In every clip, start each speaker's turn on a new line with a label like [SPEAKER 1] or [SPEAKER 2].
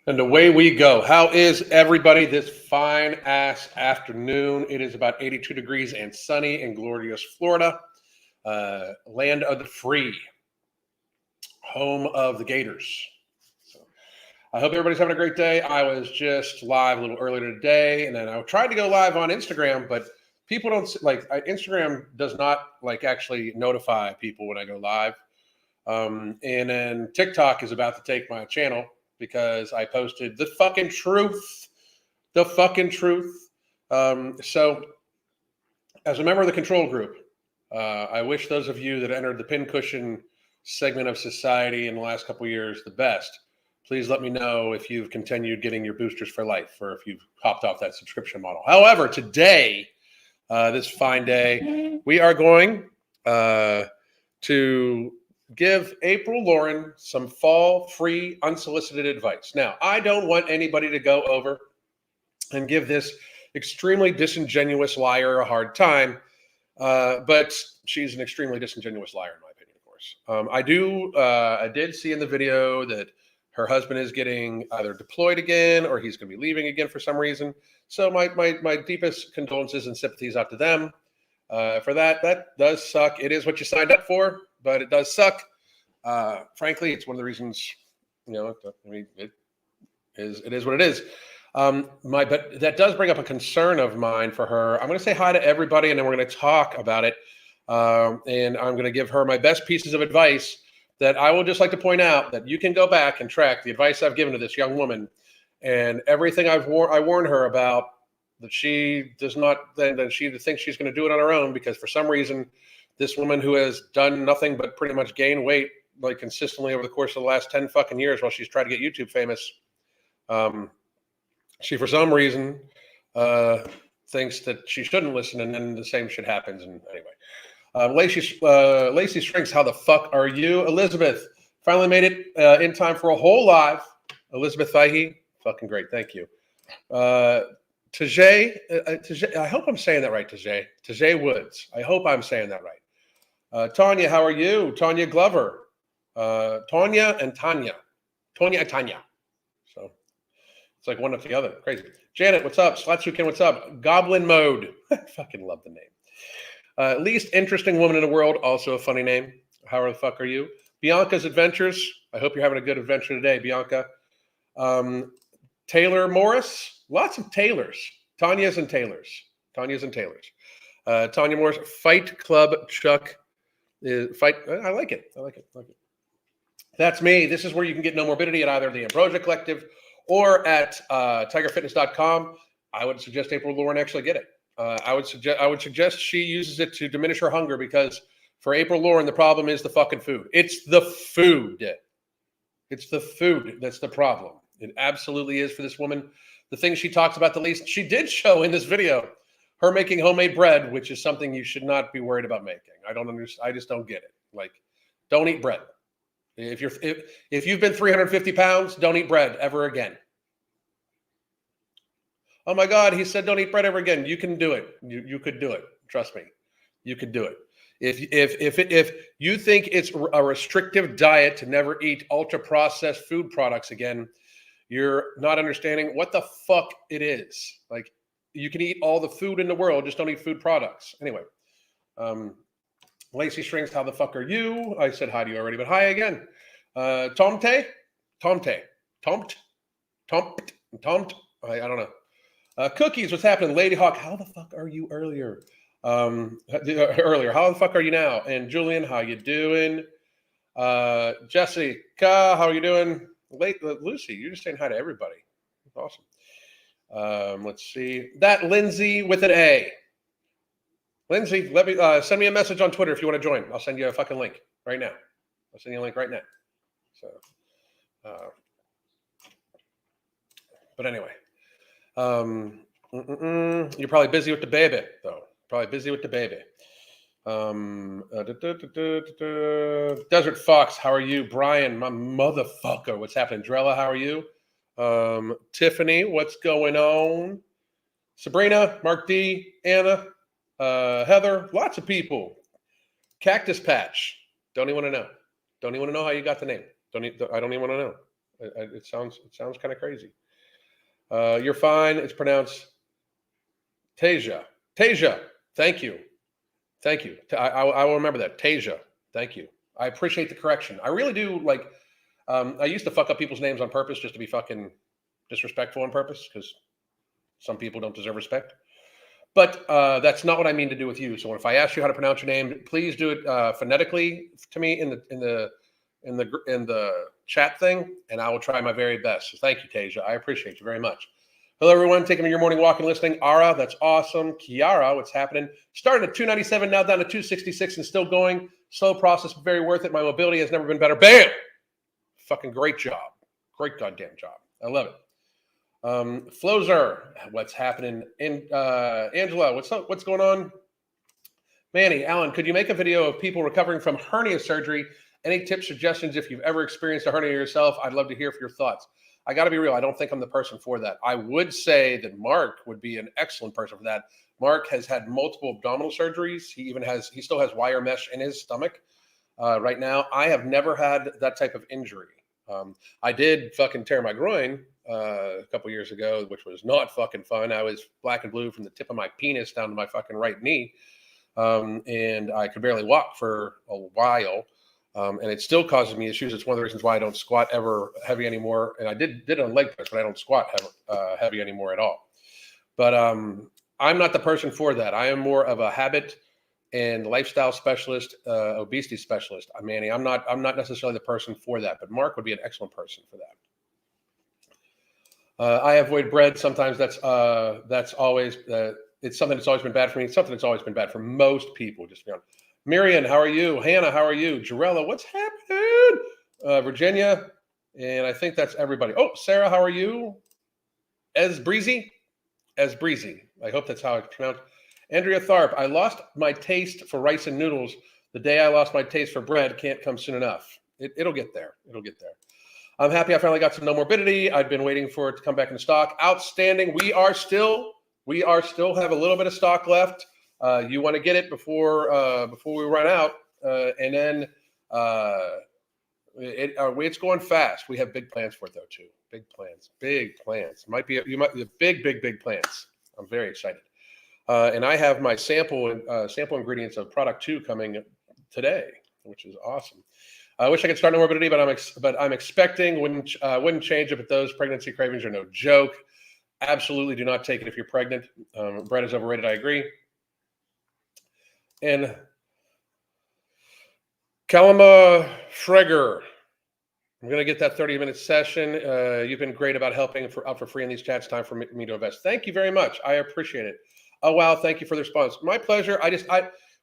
[SPEAKER 1] And away we go. How is everybody this fine ass afternoon? It is about 82 degrees and sunny in glorious Florida, land of the free, home of the Gators. So I hope everybody's having a great day. I was just live a little earlier today, and then I tried to go live on Instagram, but people don't Instagram does not actually notify people when I go live. And then TikTok is about to take my channel because I posted the fucking truth. So as a member of the control group, I wish those of you that entered the pincushion segment of society in the last couple of years the best. Please let me know if you've continued getting your boosters for life or if you've hopped off that subscription model. However, today, this fine day, we are going to give April Lauren some fall free unsolicited advice. Now, I don't want anybody to go over and give this extremely disingenuous liar a hard time, but she's an extremely disingenuous liar in my opinion, of course. I did see in the video that her husband is getting either deployed again or he's going to be leaving again for some reason. So my deepest condolences and sympathies out to them. For that does suck. It is what you signed up for, but it does suck. Frankly, it's one of the reasons, it is what it is. But that does bring up a concern of mine for her. I'm going to say hi to everybody, and then we're going to talk about it. And I'm going to give her my best pieces of advice that I will just like to point out that you can go back and track the advice I've given to this young woman and everything I warned her about, that she does not, then she thinks she's going to do it on her own, because for some reason, this woman who has done nothing but pretty much gain weight consistently over the course of the last 10 fucking years while she's tried to get YouTube famous, she for some reason thinks that she shouldn't listen, and then the same shit happens. And anyway, Lacey Strings, how the fuck are you? Elizabeth finally made it in time for a whole live. Elizabeth Fahey, fucking great, thank you. Tajay, I hope I'm saying that right, Tajay Woods. I hope I'm saying that right. Tanya, how are you? Tanya Glover. Tanya and Tanya. So it's like one after the other. Crazy. Janet, what's up? Slatsukin, what's up? Goblin Mode. I fucking love the name. Least interesting woman in the world. Also a funny name. How the fuck are you? Bianca's Adventures. I hope you're having a good adventure today, Bianca. Taylor Morris. Lots of Taylors. Tanya's and Taylors. Tanya Morris. Fight Club Chuck. Fight. I like it. That's me. This is where you can get No Morbidity at either the Ambrosia Collective or at tigerfitness.com. I would suggest April Lauren actually get it. I would suggest she uses it to diminish her hunger, because for April Lauren, the problem is the fucking food. It's the food that's the problem. It absolutely is for this woman. The thing she talks about the least, she did show in this video, her making homemade bread, which is something you should not be worried about making. I don't understand. I just don't get it. Don't eat bread. If you've been 350 pounds, don't eat bread ever again. Oh my God, he said don't eat bread ever again. You can do it. You could do it. Trust me, you could do it. If you think it's a restrictive diet to never eat ultra processed food products again, you're not understanding what the fuck it is. You can eat all the food in the world, just don't eat food products. Anyway, Lacey Strings, how the fuck are you? I said hi to you already, but hi again. Tomte. I don't know. Cookies, what's happening? Lady Hawk, how the fuck are you earlier? How the fuck are you now? And Julian, how you doing? Jessica, how are you doing? Lucy, you're just saying hi to everybody. Awesome. Let's see. That Lindsay with an A. Lindsay, let me send me a message on Twitter if you want to join. I'll send you a fucking link right now. So, but anyway, you're probably busy with the baby, though. Desert Fox, how are you? Brian, my motherfucker, what's happening? Drella, how are you? Tiffany, what's going on? Sabrina, Mark D, Anna, Heather, lots of people. Cactus Patch, don't even want to know. Don't even want to know how you got the name. I don't even want to know. It sounds kind of crazy. You're fine. It's pronounced Tasia. Tasia. Thank you. Thank you. I will remember that. Tasia. Thank you. I appreciate the correction. I really do. Like, I used to fuck up people's names on purpose just to be fucking disrespectful on purpose because some people don't deserve respect. But that's not what I mean to do with you. So if I ask you how to pronounce your name, please do it phonetically to me in the chat thing, and I will try my very best. So thank you, Tasia. I appreciate you very much. Hello, everyone. Taking your morning walk and listening. Ara, that's awesome. Kiara, what's happening? Started at 297, now down to 266 and still going. Slow process, but very worth it. My mobility has never been better. Bam! Fucking great job. Great goddamn job. I love it. Flozer, what's happening? And Angela, what's up? What's going on? Manny, Alan, could you make a video of people recovering from hernia surgery? Any tips, suggestions if you've ever experienced a hernia yourself? I'd love to hear your thoughts. I got to be real. I don't think I'm the person for that. I would say that Mark would be an excellent person for that. Mark has had multiple abdominal surgeries. He still has wire mesh in his stomach right now. I have never had that type of injury. I did fucking tear my groin a couple years ago, which was not fucking fun. I was black and blue from the tip of my penis down to my fucking right knee. And I could barely walk for a while. And it still causes me issues. It's one of the reasons why I don't squat ever heavy anymore. And I did it on leg press, but I don't squat heavy anymore at all. But I'm not the person for that. I am more of a habit and lifestyle specialist, obesity specialist. Manny, I'm not necessarily the person for that, but Mark would be an excellent person for that. I avoid bread. Sometimes that's always it's something that's always been bad for me. It's something that's always been bad for most people. Just to be honest. Miriam, how are you? Hannah, how are you? Jarella, what's happening? Virginia, and I think that's everybody. Oh, Sarah, how are you? Breezy. I hope that's how it's pronounced. Andrea Tharp, I lost my taste for rice and noodles. The day I lost my taste for bread can't come soon enough. It'll get there. It'll get there. I'm happy I finally got some No Morbidity. I've been waiting for it to come back into stock. Outstanding. We are still have a little bit of stock left. You want to get it before we run out, and then it's going fast. We have big plans for it though too. Big plans. Big plans. I'm very excited. And I have my sample ingredients of product 2 coming today, which is awesome. I wish I could start No Morbidity, but I'm expecting wouldn't change it. But those pregnancy cravings are no joke. Absolutely do not take it if you're pregnant. Bread is overrated. I agree. And Kalama Schreger, I'm going to get that 30-minute session. You've been great about helping out for free in these chats. Time for me to invest. Thank you very much. I appreciate it. Oh, wow. Thank you for the response. My pleasure.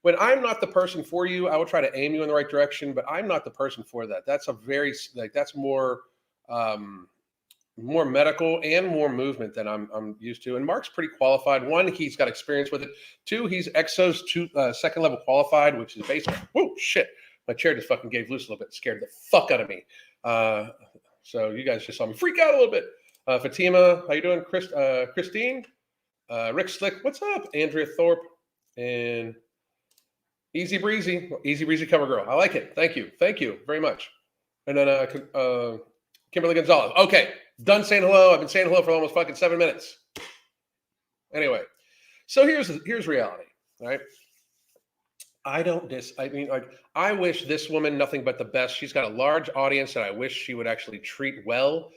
[SPEAKER 1] When I'm not the person for you, I will try to aim you in the right direction, but I'm not the person for that. That's that's more medical and more movement than I'm used to. And Mark's pretty qualified. 1, he's got experience with it. 2, he's EXO's second level qualified, which is basically, whoa, shit. My chair just fucking gave loose a little bit, scared the fuck out of me. So you guys just saw me freak out a little bit. Fatima, how you doing? Christine? Rick Slick, what's up? Andrea Thorpe and Easy Breezy cover girl. I like it. Thank you very much. And then Kimberly Gonzalez. Okay, done saying hello. I've been saying hello for almost fucking 7 minutes. Anyway, so here's reality, right? I wish this woman nothing but the best. She's got a large audience that I wish she would actually treat well.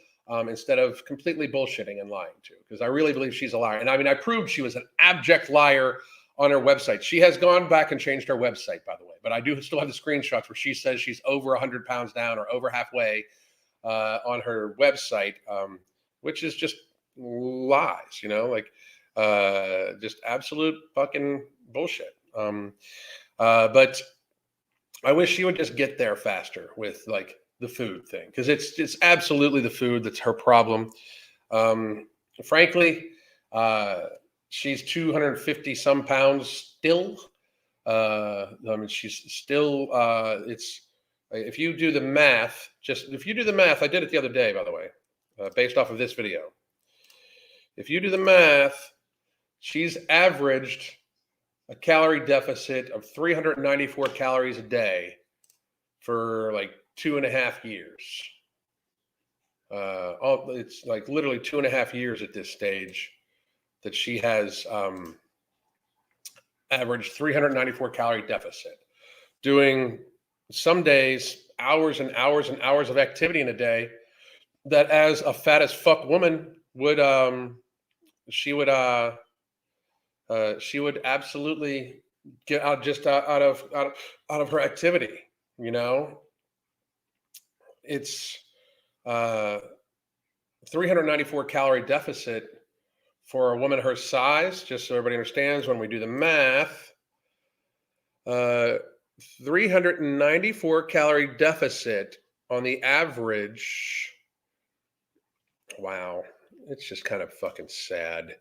[SPEAKER 1] Instead of completely bullshitting and lying to, because I really believe she's a liar. And I proved she was an abject liar on her website. She has gone back and changed her website, by the way, but I do still have the screenshots where she says she's over 100 pounds down or over halfway on her website, which is just lies, just absolute fucking bullshit. But I wish she would just get there faster with the food thing, because it's absolutely the food that's her problem. Frankly, she's 250 some pounds still. She's still. If you do the math, I did it the other day, by the way, based off of this video. If you do the math, she's averaged a calorie deficit of 394 calories a day for 2.5 years. It's like literally 2.5 years at this stage that she has averaged 394 calorie deficit, doing some days hours and hours and hours of activity in a day that as a fat as fuck woman would she would she would absolutely get out just out of her activity. You know, it's uh 394 calorie deficit for a woman her size, just so everybody understands when we do the math. uh 394 calorie deficit on the average. Wow, it's just kind of fucking sad.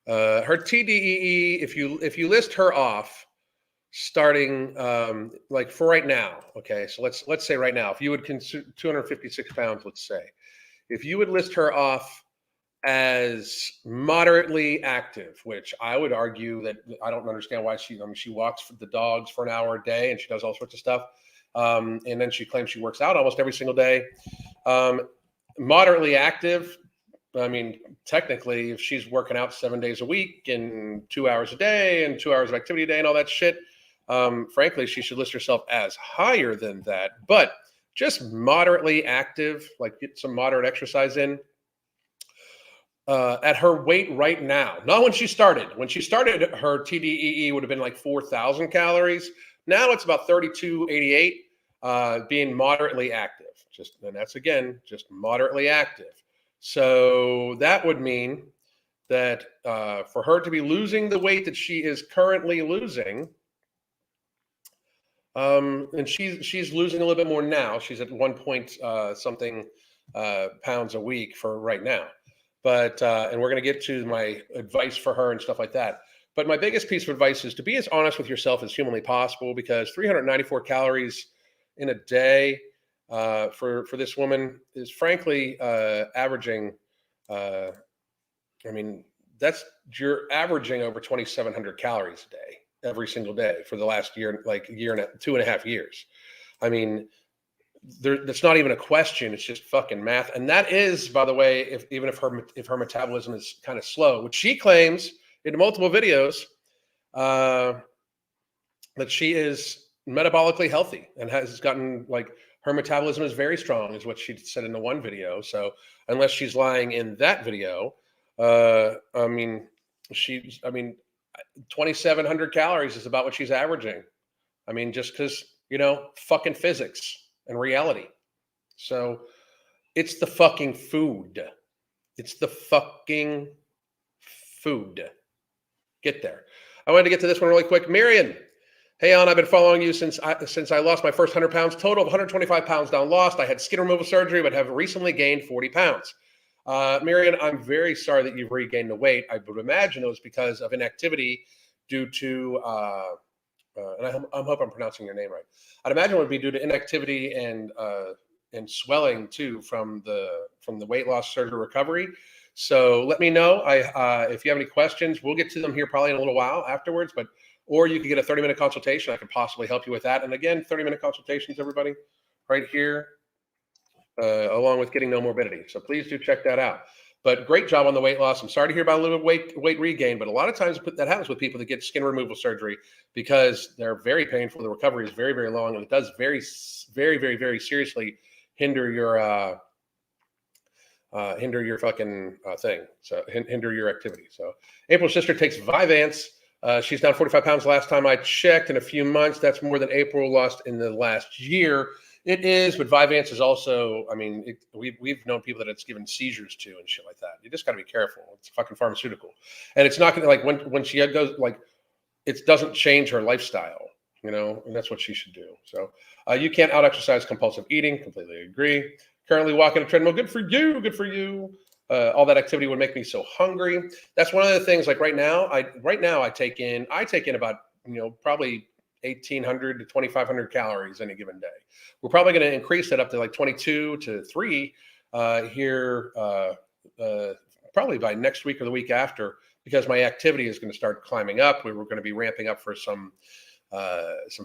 [SPEAKER 1] Her TDEE, if you list her off, starting like for right now, okay. So let's say right now, if you would consume 256 pounds, let's say, if you would list her off as moderately active, which I would argue that I don't understand why she. I mean, she walks the dogs for an hour a day and she does all sorts of stuff, and then she claims she works out almost every single day. Um, Moderately active. I mean, technically, if she's working out 7 days a week and 2 hours a day and 2 hours of activity a day and all that shit, frankly, she should list herself as higher than that. But just moderately active, like get some moderate exercise in. At her weight right now, not when she started. When she started, her TDEE would have been like 4,000 calories. Now it's about 3,288, being moderately active. And that's again, just moderately active. So that would mean that for her to be losing the weight that she is currently losing, and she's losing a little bit more now. She's at 1 point something pounds a week for right now. But and we're going to get to my advice for her and stuff like that. But my biggest piece of advice is to be as honest with yourself as humanly possible, because 394 calories in a day for this woman is frankly averaging. I mean, you're averaging over 2,700 calories a day every single day for the last year, like year and 2.5 years. I mean, that's not even a question. It's just fucking math. And that is, by the way, even if her metabolism is kind of slow, which she claims in multiple videos, uh, that she is metabolically healthy and has gotten like her metabolism is very strong, is what she said in the one video. So unless she's lying in that video, I mean, 2,700 calories is about what she's averaging. I mean, just because, fucking physics and reality. So it's the fucking food. It's the fucking food. Get there. I wanted to get to this one really quick. Marion, hey, I've been following you since I lost my first 100 pounds, total of 125 pounds down lost. I had skin removal surgery, but have recently gained 40 pounds. Marion, I'm very sorry that you've regained the weight. I would imagine it was because of inactivity due to, and I hope I'm pronouncing your name right. I'd imagine it would be due to inactivity and swelling too from the weight loss surgery recovery. So let me know. If you have any questions, we'll get to them here probably in a little while afterwards. Or you could get a 30-minute consultation. I could possibly help you with that. And again, 30-minute consultations, everybody, right here, along with getting no morbidity. So please do check that out. But great job on the weight loss. I'm sorry to hear about a little weight regain, but a lot of times that happens with people that get skin removal surgery because they're very painful. The recovery is very, very long, and it does very, very, very, very seriously hinder your fucking thing. So hinder your activity. So April's sister takes Vyvanse. She's down 45 pounds last time I checked in a few months. That's more than April lost in the last year. It is, but Vyvanse is also, I mean, we've known people that it's given seizures to and shit like that. You just got to be careful. It's a fucking pharmaceutical. And it's not going to, like, when she goes, like, it doesn't change her lifestyle, and that's what she should do. So you can't out-exercise compulsive eating. Completely agree. Currently walking a treadmill. Good for you. Good for you. All that activity would make me so hungry. That's one of the things. Like right now, I take in about probably 1,800 to 2,500 calories any given day. We're probably going to increase that up to like 22 to 3 here probably by next week or the week after, because my activity is going to start climbing up. We were going to be ramping up for some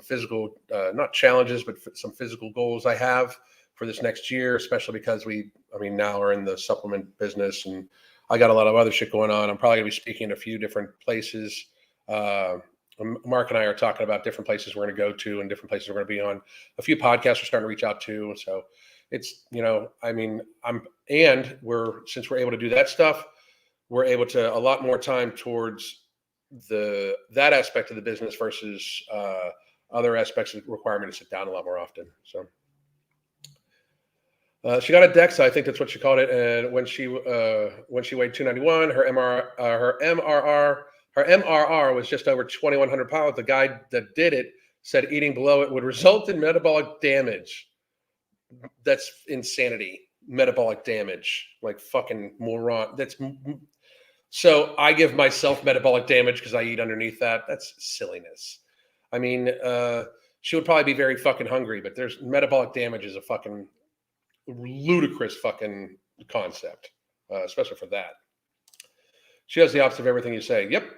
[SPEAKER 1] physical, not challenges, but some physical goals I have for this next year, especially because now we're in the supplement business and I got a lot of other shit going on. I'm probably gonna be speaking at a few different places. Mark and I are talking about different places we're going to go to and different places we're going to be on. A few podcasts we're starting to reach out to. So it's, since we're able to do that stuff, we're able to a lot more time towards that aspect of the business versus other aspects that require me to sit down a lot more often. So she got a DEXA, I think that's what she called it. And when she weighed 291, her MRR was just over 2,100 pounds. The guy that did it said eating below it would result in metabolic damage. That's insanity. Metabolic damage, like fucking moron. So I give myself metabolic damage because I eat underneath that. That's silliness. I mean, she would probably be very fucking hungry, but there's metabolic damage is a fucking ludicrous fucking concept, especially for that. She has the opposite of everything you say. Yep.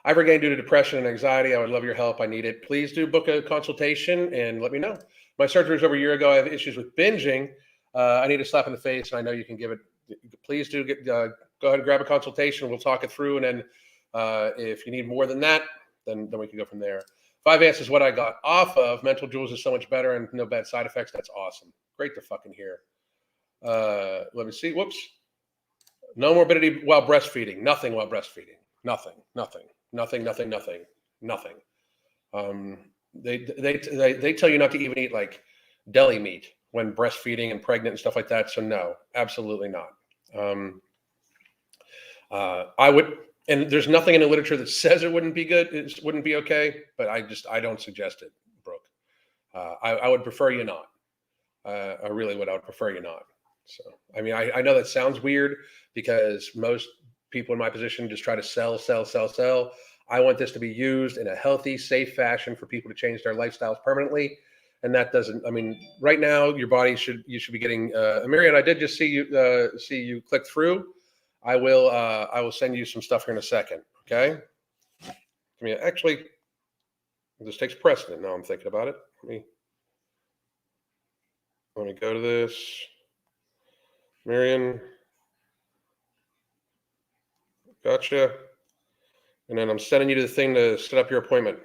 [SPEAKER 1] I've regained due to depression and anxiety. I would love your help. I need it. Please do book a consultation and let me know. My surgery was over a year ago. I have issues with binging. I need a slap in the face, and I know you can give it. Please do go ahead and grab a consultation. We'll talk it through, and then if you need more than that, then we can go from there. 5S is what I got off of. Mental Jewels is so much better and no bad side effects. That's awesome. Great to fucking hear. Let me see. Whoops. No morbidity while breastfeeding. Nothing while breastfeeding. Nothing. They tell you not to even eat like deli meat when breastfeeding and pregnant and stuff like that. So no, absolutely not. I would, and there's nothing in the literature that says it wouldn't be good. It wouldn't be okay, but I don't suggest it, Brooke. I would prefer you not. I really would. I would prefer you not. So, I mean, I know that sounds weird because most people in my position just try to sell. I want this to be used in a healthy, safe fashion for people to change their lifestyles permanently. And that doesn't, I mean, right now your body you should be getting, Marianne, I did just see you click through. I will send you some stuff here in a second. Okay. I mean, actually, this takes precedent. Now I'm thinking about it. Let me go to this. Marion, gotcha. And then I'm sending you to the thing to set up your appointment.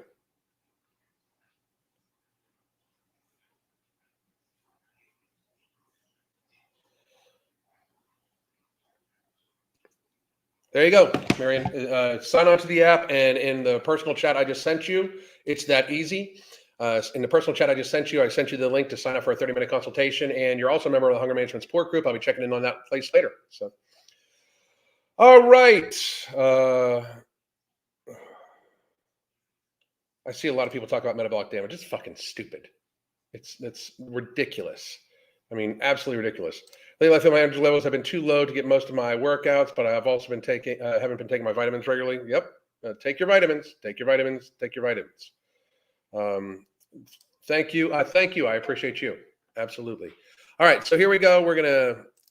[SPEAKER 1] There you go, Marion. Sign on to the app, and in the personal chat I just sent you, it's that easy. In the personal chat I just sent you, I sent you the link to sign up for a 30-minute consultation, and you're also a member of the Hunger Management Support Group. I'll be checking in on that place later. So, all right. I see a lot of people talk about metabolic damage. It's fucking stupid. It's ridiculous. I mean, absolutely ridiculous. Lately, I feel my energy levels have been too low to get most of my workouts, but I've also been haven't been taking my vitamins regularly. Yep. Take your vitamins. Take your vitamins. Take your vitamins. Thank you. Thank you. I appreciate you. Absolutely. All right. So here we go. We're going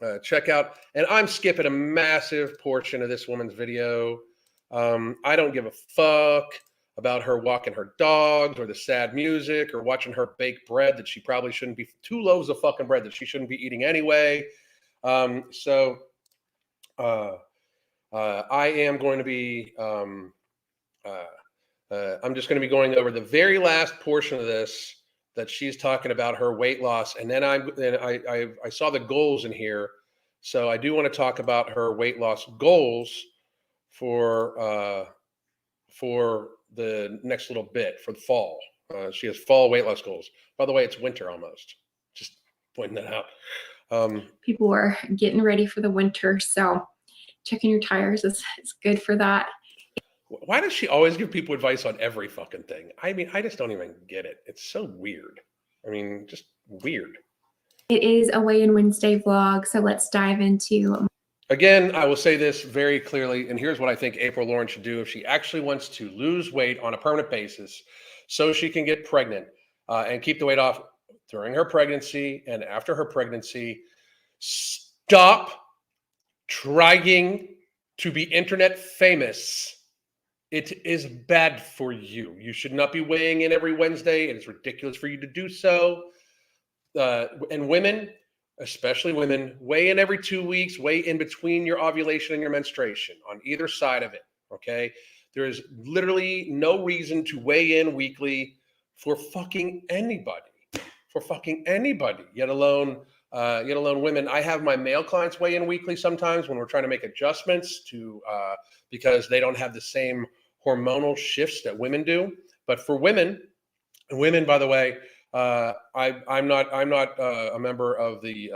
[SPEAKER 1] to check out, and I'm skipping a massive portion of this woman's video. I don't give a fuck about her walking her dogs or the sad music or watching her bake bread that she probably shouldn't be, 2 loaves of fucking bread that she shouldn't be eating anyway. I am going to be, I'm just going to be going over the very last portion of this that she's talking about her weight loss. And then I saw the goals in here. So I do want to talk about her weight loss goals for the next little bit for the fall. She has fall weight loss goals. By the way, it's winter almost. Just pointing that out.
[SPEAKER 2] People are getting ready for the winter, so checking your tires is good for that.
[SPEAKER 1] Why does she always give people advice on every fucking thing? I mean, I just don't even get it. It's so weird. I mean, just weird.
[SPEAKER 2] It is a Weigh-In Wednesday vlog, so let's dive into.
[SPEAKER 1] Again, I will say this very clearly, and here's what I think April Lauren should do if she actually wants to lose weight on a permanent basis so she can get pregnant and keep the weight off during her pregnancy and after her pregnancy. Stop trying to be internet famous. It is bad for you. You should not be weighing in every Wednesday. It is ridiculous for you to do so. and women, especially women, weigh in every 2 weeks, weigh in between your ovulation and your menstruation on either side of it. Okay. There is literally no reason to weigh in weekly for fucking anybody, yet alone women. I have my male clients weigh in weekly sometimes when we're trying to make adjustments to, because they don't have the same hormonal shifts that women do. But for women, by the way, I'm not a member of the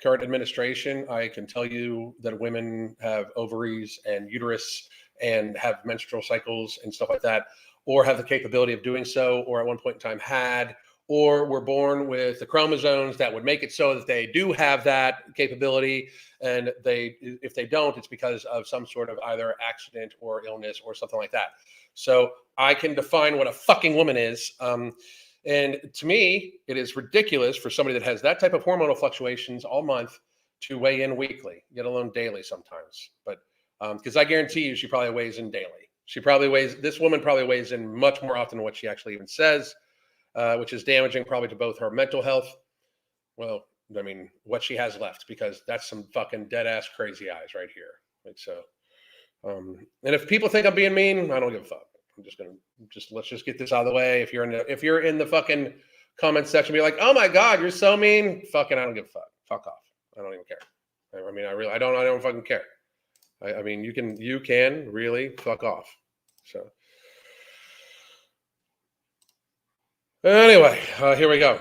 [SPEAKER 1] current administration. I can tell you that women have ovaries and uterus and have menstrual cycles and stuff like that, or have the capability of doing so, or at one point in time had, or were born with the chromosomes that would make it so that they do have that capability. And if they don't, it's because of some sort of either accident or illness or something like that. So I can define what a fucking woman is. And to me, it is ridiculous for somebody that has that type of hormonal fluctuations all month to weigh in weekly, let alone daily sometimes. But because I guarantee you, she probably weighs in daily. This woman probably weighs in much more often than what she actually even says, which is damaging probably to both her mental health. Well, I mean, what she has left, because that's some fucking dead ass crazy eyes right here. Like, so, and if people think I'm being mean, I don't give a fuck. I'm just gonna let's just get this out of the way. If you're in the fucking comment section, be like, oh my god, you're so mean. Fucking, I don't give a fuck. Fuck off. I don't even care. I mean, I don't fucking care. I mean, you can really fuck off. So anyway, here we go.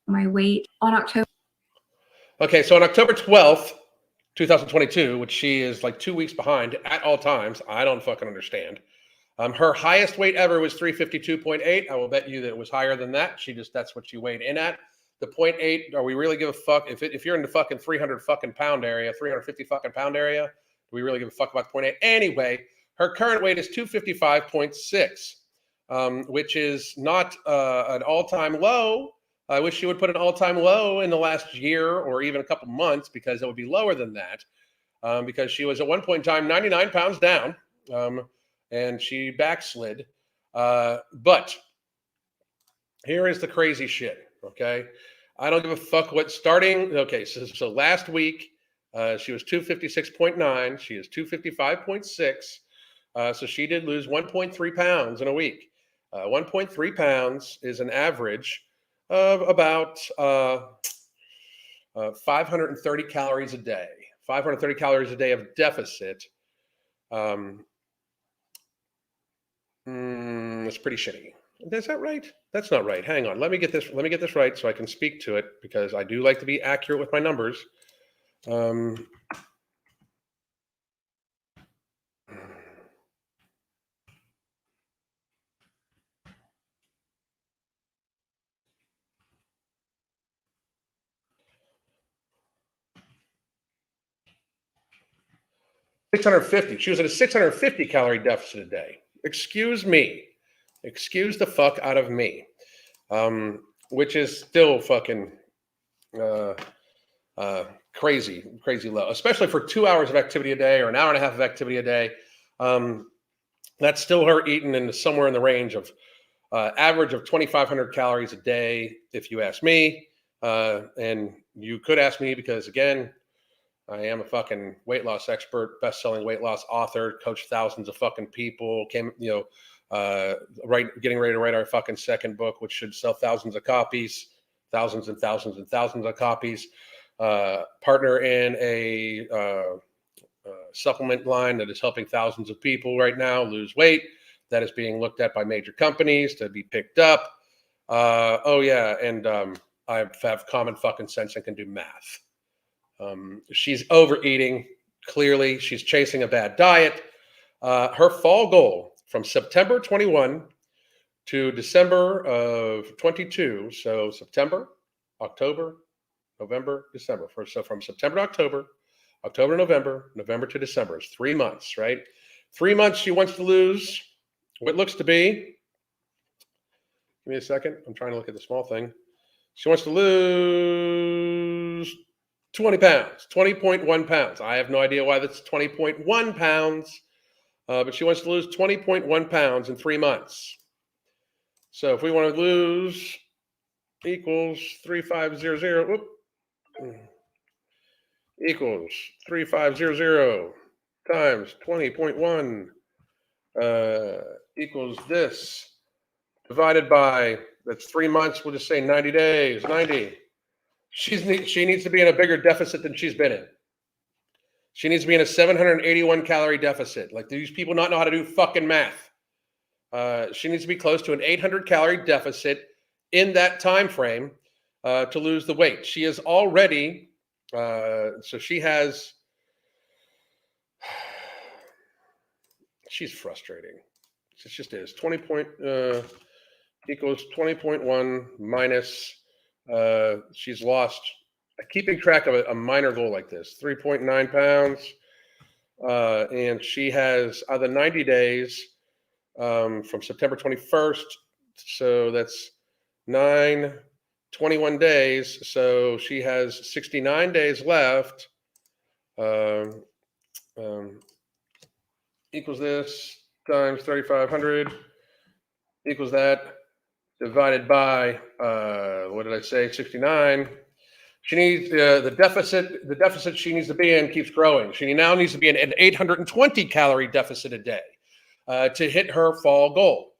[SPEAKER 2] My weight on October.
[SPEAKER 1] Okay, so on October 12th, 2022, which she is like 2 weeks behind at all times. I don't fucking understand. Her highest weight ever was 352.8. I will bet you that it was higher than that. That's what she weighed in at. The 0.8, are we really give a fuck? If you're in the fucking 300 fucking pound area, 350 fucking pound area, do we really give a fuck about the 0.8? Anyway, her current weight is 255.6, which is not an all-time low. I wish she would put an all-time low in the last year or even a couple months, because it would be lower than that, because she was at one point in time 99 pounds down, and she backslid. But here is the crazy shit, okay? I don't give a fuck what starting. Okay, so last week she was 256.9. She is 255.6. So she did lose 1.3 pounds in a week. 1.3 pounds is an average of about 530 calories a day. 530 calories a day of deficit. It's pretty shitty. Is that right? That's not right. Hang on. Let me get this right so I can speak to it, because I do like to be accurate with my numbers. 650. She was at a 650 calorie deficit a day. Excuse me. Excuse the fuck out of me. Which is still fucking crazy low, especially for 2 hours of activity a day or an hour and a half of activity a day. That's still her eating in somewhere in the range of average of 2,500 calories a day, if you ask me. And you could ask me, because again, I am a fucking weight loss expert, best-selling weight loss author, coached thousands of fucking people, getting ready to write our fucking second book, which should sell thousands of copies, thousands and thousands and thousands of copies. Partner in a supplement line that is helping thousands of people right now lose weight, that is being looked at by major companies to be picked up. And I have common fucking sense and can do math. She's overeating. Clearly, she's chasing a bad diet. Her fall goal from September 21 to December of 22. So September, October, November, December. So from September to October, October to November, November to December. It's 3 months, right? 3 months she wants to lose what looks to be. Give me a second. I'm trying to look at the small thing. She wants to lose 20 pounds, 20.1 pounds. I have no idea why that's 20.1 pounds, but she wants to lose 20.1 pounds in 3 months. So if we want to lose equals 3500, whoop, equals 3500 times 20.1 equals this divided by, that's 3 months, we'll just say 90 days, 90. She needs to be in a bigger deficit than she's been in. She needs to be in a 781 calorie deficit. Like, these people not know how to do fucking math. She needs to be close to an 800 calorie deficit in that time frame to lose the weight. She is already, so she has, she's frustrating. It just is. 20 point equals 20.1 minus, she's lost, keeping track of a minor goal like this, 3.9 pounds. And she has the 90 days from September 21st. So that's 21 days. So she has 69 days left. Equals this times 3,500 equals that divided by, what did I say, 69. She needs the deficit she needs to be in keeps growing. She now needs to be in an 820 calorie deficit a day to hit her fall goal.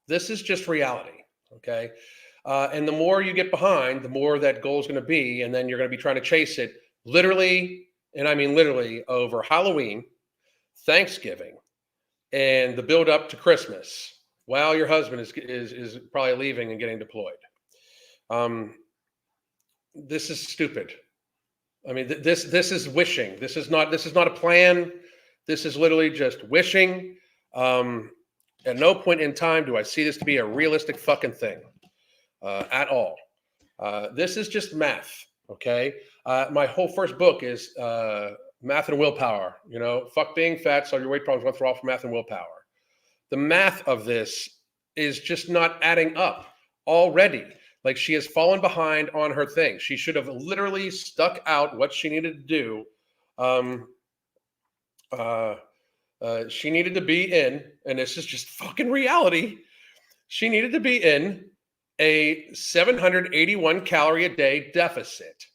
[SPEAKER 1] This is just reality, okay? And the more you get behind, the more that goal is going to be, and then you're going to be trying to chase it literally, and I mean literally, over Halloween, Thanksgiving, and the build up to Christmas, while your husband is probably leaving and getting deployed. This is stupid. I mean, this is wishing. This is not a plan. This is literally just wishing. At no point in time do I see this to be a realistic fucking thing at all. This is just math. Okay. My whole first book is Math and Willpower. You know, fuck being fat, solve your weight problems once for all, for math and willpower. The math of this is just not adding up already. Like, she has fallen behind on her thing. She should have literally stuck out what she needed to do. She needed to be in, and this is just fucking reality, she needed to be in a 781 calorie a day deficit.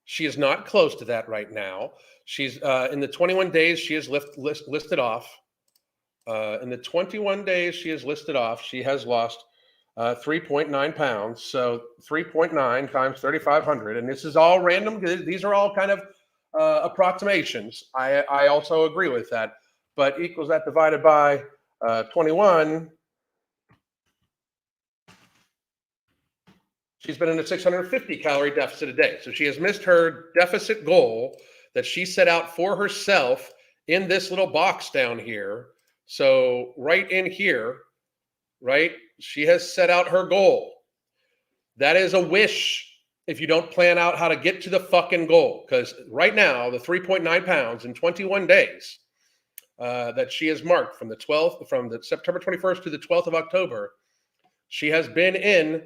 [SPEAKER 1] She is not close to that right now. She's in the 21 days she is listed off. In the 21 days she is listed off, she has lost 3.9 pounds. So 3.9 times 3,500. And this is all random. These are all kind of approximations. I also agree with that. But equals that divided by 21. She's been in a 650 calorie deficit a day. So she has missed her deficit goal that she set out for herself in this little box down here. So right in here, right? She has set out her goal. That is a wish if you don't plan out how to get to the fucking goal. Because right now, the 3.9 pounds in 21 days that she has marked from the September 21st to the 12th of October, she has been in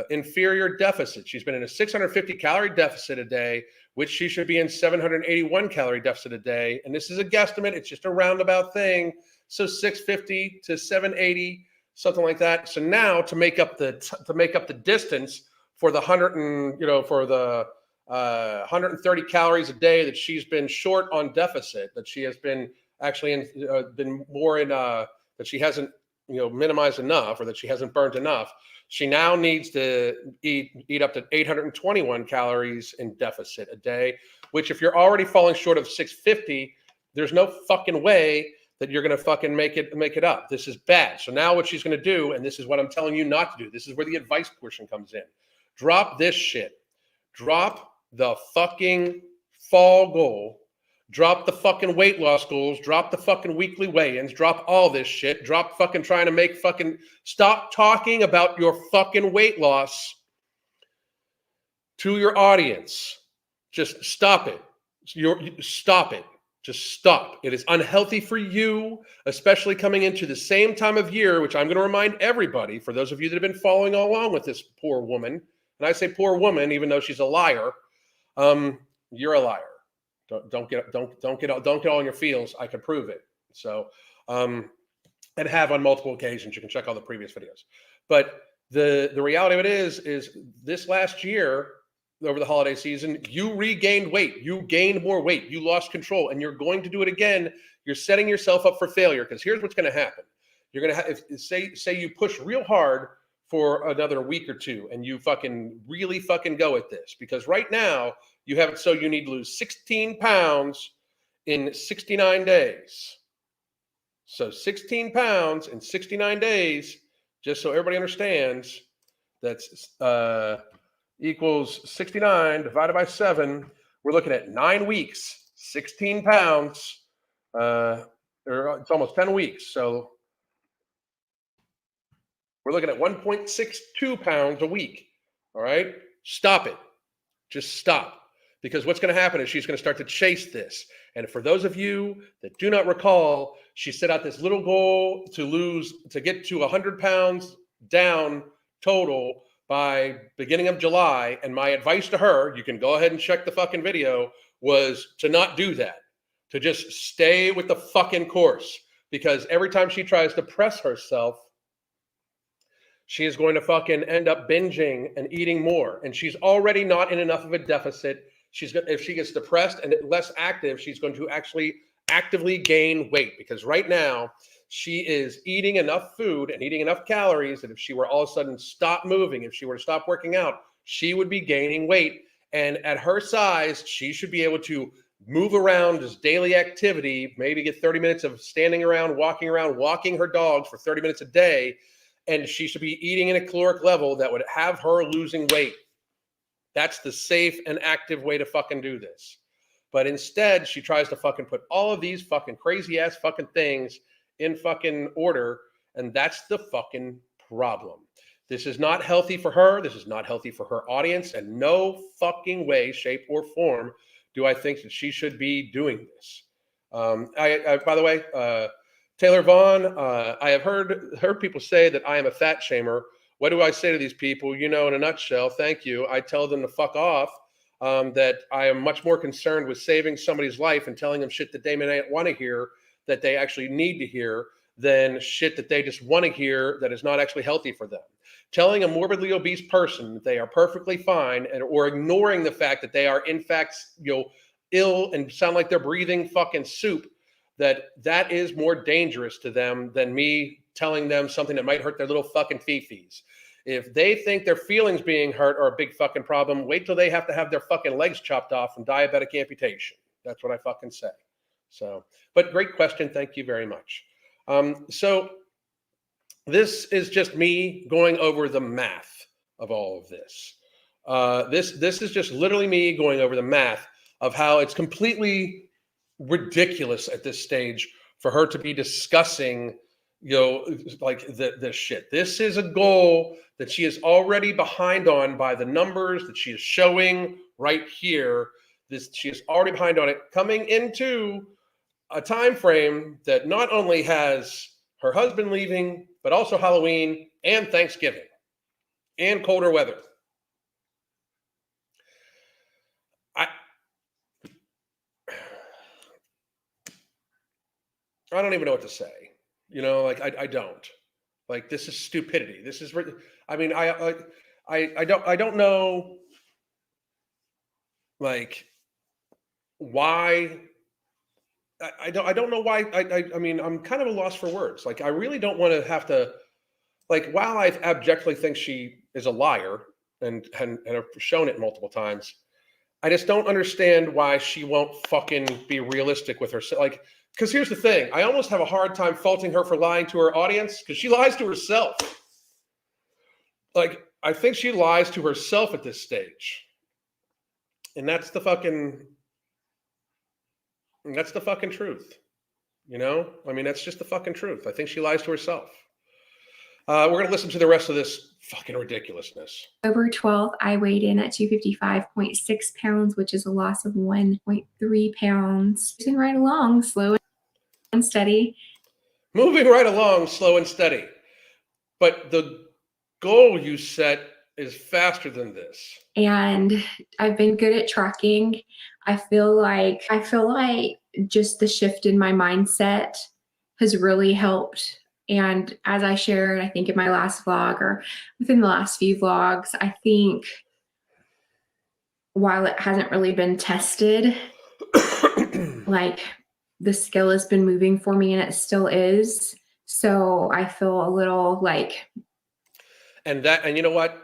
[SPEAKER 1] inferior deficit. She's been in a 650 calorie deficit a day, which she should be in 781 calorie deficit a day. And this is a guesstimate. It's just a roundabout thing. So 650 to 780, something like that. So now to make up the distance for the 130 calories a day that she's been short on deficit, that she has been actually been more in that she hasn't minimized enough, or that she hasn't burnt enough. She now needs to eat up to 821 calories in deficit a day, which, if you're already falling short of 650, there's no fucking way that you're going to fucking make it up. This is bad. So now what she's going to do, and this is what I'm telling you not to do, this is where the advice portion comes in. Drop this shit. Drop the fucking fall goal. Drop the fucking weight loss goals. Drop the fucking weekly weigh-ins. Drop all this shit. Drop fucking trying to make fucking... Stop talking about your fucking weight loss to your audience. Just stop it. Stop it. Just stop. It is unhealthy for you, especially coming into the same time of year, which I'm going to remind everybody, for those of you that have been following along with this poor woman, and I say poor woman, even though she's a liar, you're a liar. Don't get all in your feels. I can prove it. So and have on multiple occasions. You can check all the previous videos. But the reality of it is this last year, over the holiday season, you regained weight. You gained more weight. You lost control, and you're going to do it again. You're setting yourself up for failure, because here's what's going to happen. You're going to have, if, say you push real hard for another week or two, and you fucking really fucking go at this, because right now you have it so you need to lose 16 pounds in 69 days. So 16 pounds in 69 days, just so everybody understands, that's equals 69 divided by 7. We're looking at 9 weeks, 16 pounds, or it's almost 10 weeks. So we're looking at 1.62 pounds a week. All right, stop it. Just stop. Because what's going to happen is she's going to start to chase this. And for those of you that do not recall, she set out this little goal to get to 100 pounds down total by beginning of July. And my advice to her, you can go ahead and check the fucking video, was to not do that. To just stay with the fucking course. Because every time she tries to press herself, she is going to fucking end up binging and eating more. And she's already not in enough of a deficit. If she gets depressed and less active, she's going to actually actively gain weight, because right now she is eating enough food and eating enough calories that if she were all of a sudden stop moving, if she were to stop working out, she would be gaining weight. And at her size, she should be able to move around as daily activity, maybe get 30 minutes of standing around, walking her dogs for 30 minutes a day. And she should be eating in a caloric level that would have her losing weight. That's the safe and active way to fucking do this. But instead, she tries to fucking put all of these fucking crazy ass fucking things in fucking order. And that's the fucking problem. This is not healthy for her. This is not healthy for her audience. And no fucking way, shape, or form do I think that she should be doing this. By the way, Taylor Vaughn, I have heard people say that I am a fat shamer. What do I say to these people? You know, in a nutshell, thank you. I tell them to fuck off, that I am much more concerned with saving somebody's life and telling them shit that they may not want to hear, that they actually need to hear, than shit that they just want to hear that is not actually healthy for them. Telling a morbidly obese person that they are perfectly fine, or ignoring the fact that they are in fact, ill and sound like they're breathing fucking soup, that is more dangerous to them than me telling them something that might hurt their little fucking fifis. If they think their feelings being hurt are a big fucking problem, wait till they have to have their fucking legs chopped off from diabetic amputation. That's what I fucking say. So, but great question. Thank you very much. So this is just me going over the math of all of this. This is just literally me going over the math of how it's completely ridiculous at this stage for her to be discussing, like this shit. This is a goal that she is already behind on by the numbers that she is showing right here. She is already behind on it, coming into a time frame that not only has her husband leaving, but also Halloween and Thanksgiving and colder weather. I don't even know what to say. I don't. Like, this is stupidity. This is, I mean, I don't know, like, why. I don't know why. I mean, I'm kind of a loss for words. Like, I really don't want to have to, like, while I abjectly think she is a liar and have shown it multiple times, I just don't understand why she won't fucking be realistic with herself. Like, because here's the thing. I almost have a hard time faulting her for lying to her audience, because she lies to herself. Like, I think she lies to herself at this stage. And that's the fucking truth. I mean, that's just the fucking truth. I think she lies to herself. We're going to listen to the rest of this fucking ridiculousness.
[SPEAKER 2] October 12th, I weighed in at 255.6 pounds, which is a loss of 1.3 pounds. Moving right along, slow and steady.
[SPEAKER 1] Moving right along, slow and steady. But the goal you set is faster than this.
[SPEAKER 2] And I've been good at tracking. I feel like just the shift in my mindset has really helped And as I shared, I think in my last vlog or within the last few vlogs, I think while it hasn't really been tested, like the scale has been moving for me and it still is. So I feel a little like.
[SPEAKER 1] And you know what?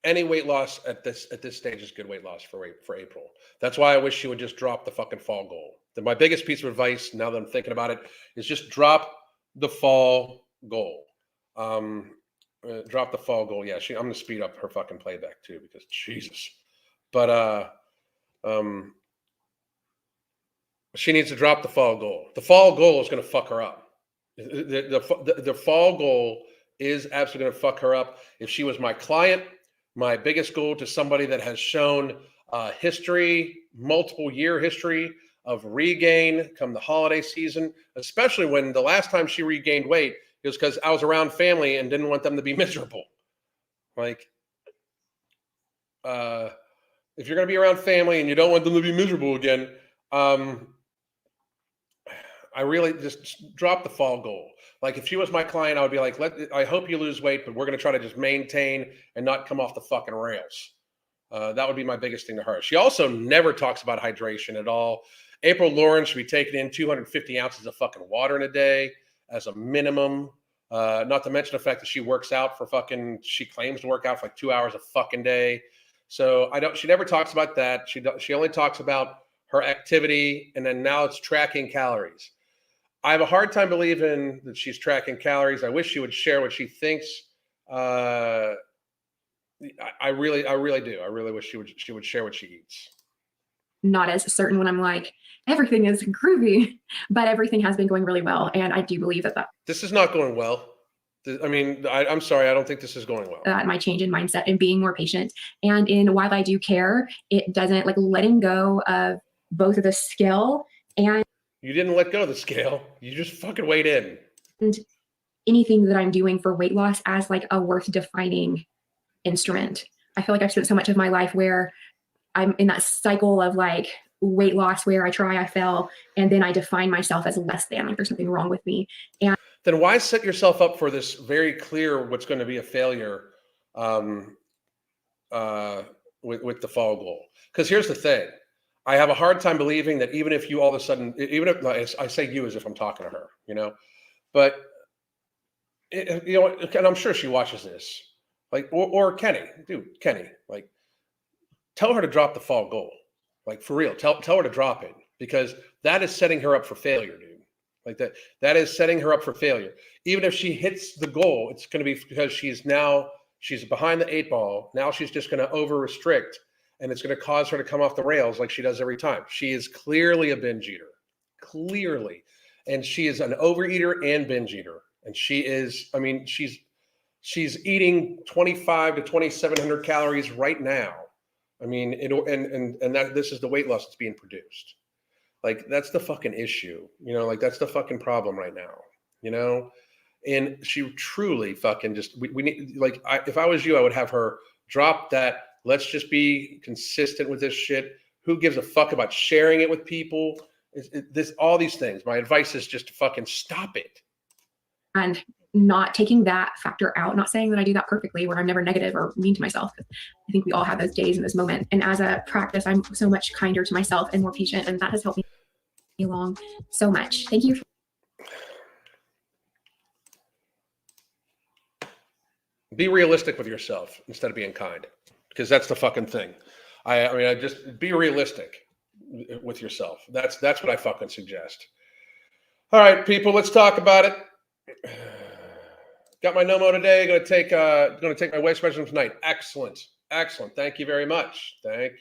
[SPEAKER 1] Any weight loss at this stage is good weight loss for April. That's why I wish she would just drop the fucking fall goal. My biggest piece of advice, now that I'm thinking about it, is just drop the fall goal. Drop the fall goal. Yeah, I'm gonna speed up her fucking playback too because Jesus. But she needs to drop the fall goal. The fall goal is gonna fuck her up. The fall goal is absolutely gonna fuck her up. If she was my client, my biggest goal to somebody that has shown history, multiple year history of regain come the holiday season, especially when the last time she regained weight is because I was around family and didn't want them to be miserable. Like, if you're going to be around family and you don't want them to be miserable again, I really just drop the fall goal. Like if she was my client, I would be like, I hope you lose weight, but we're going to try to just maintain and not come off the fucking rails. That would be my biggest thing to her. She also never talks about hydration at all. April Lauren should be taking in 250 ounces of fucking water in a day as a minimum. Not to mention the fact that she works out for she claims to work out for like 2 hours a fucking day. So she never talks about that. She only talks about her activity, and then now it's tracking calories. I have a hard time believing that she's tracking calories. I wish she would share what she thinks. I really do. I really wish she would share what she eats.
[SPEAKER 2] Not as certain when I'm like, everything is groovy, but everything has been going really well. And I do believe that
[SPEAKER 1] this is not going well. I mean, I'm sorry. I don't think this is going well.
[SPEAKER 2] My change in mindset and being more patient. And in while I do care, it doesn't like letting go of both of the scale and.
[SPEAKER 1] You didn't let go of the scale. You just fucking weighed in.
[SPEAKER 2] And anything that I'm doing for weight loss as like a worth defining instrument. I feel like I've spent so much of my life where I'm in that cycle of like weight loss where I try, I fail, and then I define myself as less than, like there's something wrong with me. And
[SPEAKER 1] then why set yourself up for this very clear what's going to be a failure with the fall goal? Because here's the thing. I have a hard time believing that even if you all of a sudden, even if I say you as if I'm talking to her, but and I'm sure she watches this, like, or Kenny, like, tell her to drop the fall goal, like for real. Tell her to drop it because that is setting her up for failure, dude. Like that is setting her up for failure. Even if she hits the goal, it's going to be because she's behind the 8 ball. Now she's just going to over restrict. And it's going to cause her to come off the rails like she does every time. She is clearly a binge eater, clearly. And she is an overeater and binge eater. And she's eating 25 to 2,700 calories right now. I mean, this is the weight loss that's being produced. Like, that's the fucking issue, like that's the fucking problem right now, and she truly fucking just, we need, like, if I was you, I would have her drop that. Let's just be consistent with this shit. Who gives a fuck about sharing it with people? All these things. My advice is just to fucking stop it.
[SPEAKER 2] And not taking that factor out, not saying that I do that perfectly where I'm never negative or mean to myself. I think we all have those days in this moment. And as a practice, I'm so much kinder to myself and more patient. And that has helped me along so much. Thank you.
[SPEAKER 1] Be realistic with yourself instead of being kind, because that's the fucking thing. I mean, I just be realistic with yourself. That's what I fucking suggest. All right, people, let's talk about it. Got my Nomo today. Going to take my waist measurement tonight. Excellent. Thank you very much. They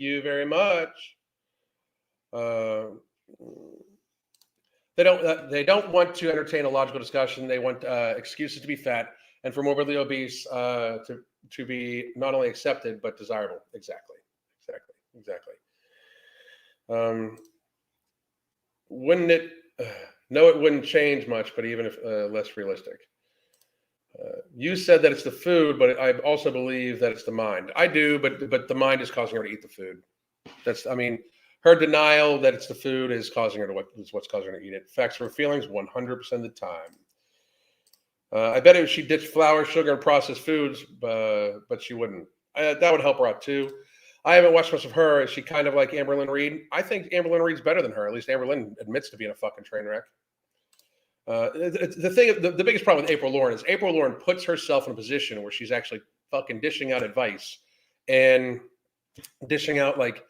[SPEAKER 1] don't want to entertain a logical discussion. They want excuses to be fat and for morbidly obese to be not only accepted but desirable. Exactly. Wouldn't it? No, it wouldn't change much, but even if less realistic. You said that it's the food, but I also believe that it's the mind. I do, but the mind is causing her to eat the food. Her denial that it's the food is what's causing her to eat it. Affects her feelings 100% of the time. I bet if she ditched flour, sugar, and processed foods, but she wouldn't. That would help her out too. I haven't watched much of her. Is she kind of like Amberlynn Reed? I think Amberlynn Reed's better than her. At least Amberlynn admits to being a fucking train wreck. The biggest problem with April Lauren is April Lauren puts herself in a position where she's actually fucking dishing out advice and dishing out like